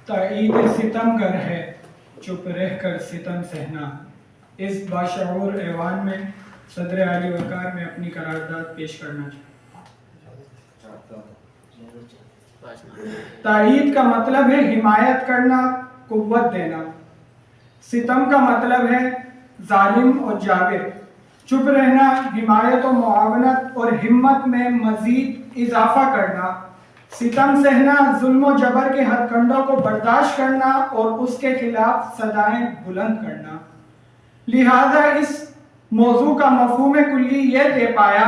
तईद सितमगर है चुप रह कर सितम सहना। इस बाशऊर ऐवान में सदर आली वकार में अपनी करारदाद पेश करना चाहता हूँ। तईद का मतलब है हिमायत करना, कुव्वत देना। सितम का मतलब है जालिम और जाबिर। चुप रहना हिमायत और मुआवनत और हिम्मत में मजीद इजाफा करना। सितम सहना जुल्म और जबर के हथकंडों को बर्दाश्त करना और उसके खिलाफ सदाएं बुलंद करना। लिहाजा इस मौजू का मफहूम कुल्ली ये दे पाया,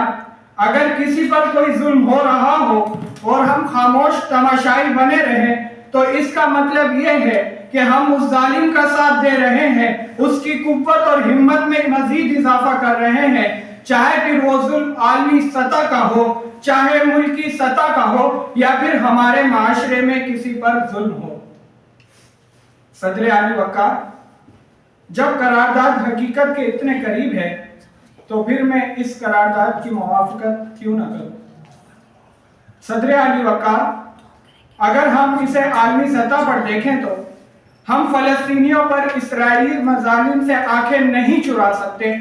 अगर किसी पर कोई जुल्म हो रहा हो और हम खामोश तमाशाई बने रहें तो इसका मतलब ये है कि हम उस जालिम का साथ दे रहे हैं, उसकी कुव्वत और हिम्मत में मजीद इजाफा कर रहे हैं, चाहे फिर वो जुल्म आलमी सतह का हो, चाहे मुल्की सतह का हो, या फिर हमारे माशरे में किसी पर जुल्म हो। सदर आली वकार, जब करारदाद हकीकत के इतने करीब है तो फिर मैं इस करारदाद की मुवाफकत क्यों न करूं। सदर आली वकार, अगर हम इसे आलमी सतह पर देखें तो हम फलस्तीनियों पर इसराइली मजालिम से आंखें नहीं चुरा सकते,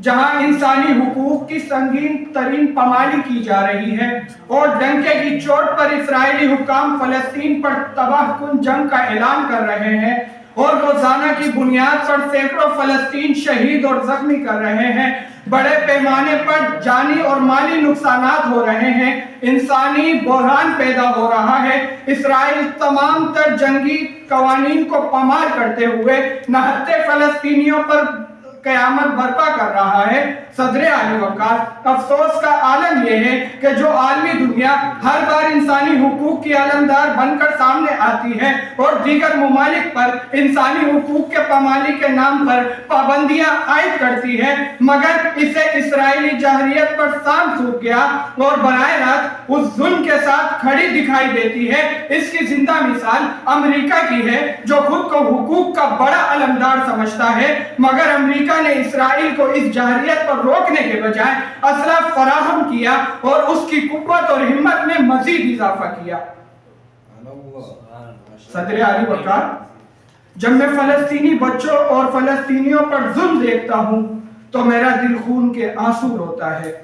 जहां इंसानी हुकूक की संगीन तरीन पमाली की जा रही है और डंके की चोट पर इसराइली हुक्काम फलस्तीन पर तबाहकुन जंग का ऐलान कर रहे हैं और रोजाना की बुनियाद पर सैकड़ों फलस्तीन शहीद और जख्मी कर रहे हैं। बड़े पैमाने पर जानी और माली नुकसानात हो रहे हैं, इंसानी बहरान पैदा हो रहा है। इसराइल तमाम तर जंगी कवानीन को पामाल करते हुए नहत्ते फलस्तीनियों पर कयामत बर्पा कर रहा है। सदर आली वकार, अफसोस का आलम यह है कि जो आलमी दुनिया हर बार इंसानी हुकूक की आलमदार बनकर सामने आती है और दीगर मुमालिक पर इंसानी हुकूक के पामाली के नाम पर पाबंदियां आयद करती है, मगर इसे इसराइली जहरियत पर सांप सूख गया और बराह रास्त उस जुल्म के साथ खड़ी दिखाई देती है। इसकी जिंदा मिसाल अमेरिका की है, जो खुद को हुकूक का बड़ा अलमदार समझता है, मगर अमेरिका ने इसराइल को इस जहरियत पर रोकने के बजाय असला फराहम किया और उसकी कुव्वत और हिम्मत में मजीद इजाफा किया। सदर आली वकार, जब मैं फलस्तीनी बच्चों और फलस्तीनियों पर जुल्म देखता हूं तो मेरा दिल खून के आंसू रोता है।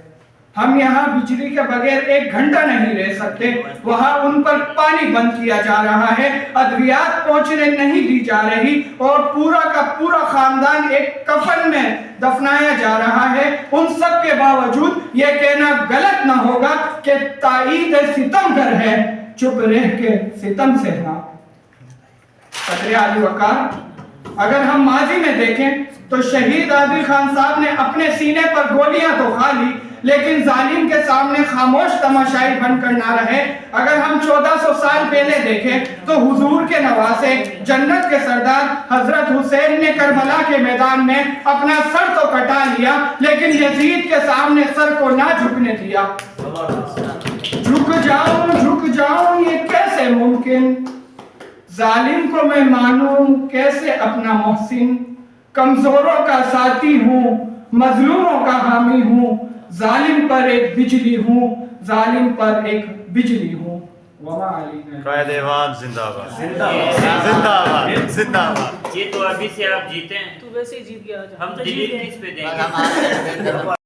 हम यहाँ बिजली के बगैर एक घंटा नहीं रह सकते, वहाँ उन पर पानी बंद किया जा रहा है, अद्वियात पहुंचने नहीं दी जा रही और पूरा का पूरा खानदान एक कफन में दफनाया जा रहा है। उन सब के बावजूद यह कहना गलत ना होगा कि ताईद सितमगर है चुप रह के सितम सहना। सदर आली वकार, अगर हम माजी में देखें तो शहीद आदिल खान साहब ने अपने सीने पर गोलियां तो खा ली, लेकिन जालिम के सामने खामोश तमाशाई बनकर ना रहे। अगर हम 1400 साल पहले देखें तो हुजूर के नवासे जन्नत के सरदार हजरत हुसैन ने करबला के मैदान में अपना सर तो कटा लिया, लेकिन यजीद के सामने सर को ना झुकने दिया। झुक जाऊं ये कैसे मुमकिन, जालिम को मैं मानूं कैसे अपना मोहसिन। कमजोरों का साथी हूँ, मजलूमों का हामी हूँ, जालिम पर एक बिजली हूँ, जालिम पर एक बिजली हूँ। कायदे ऐवान जिंदाबाद जिंदाबाद जिंदाबाद। ये तो अभी से आप जीते हैं, तू वैसे ही जीत गया, हम दिल्ली पे देंगे।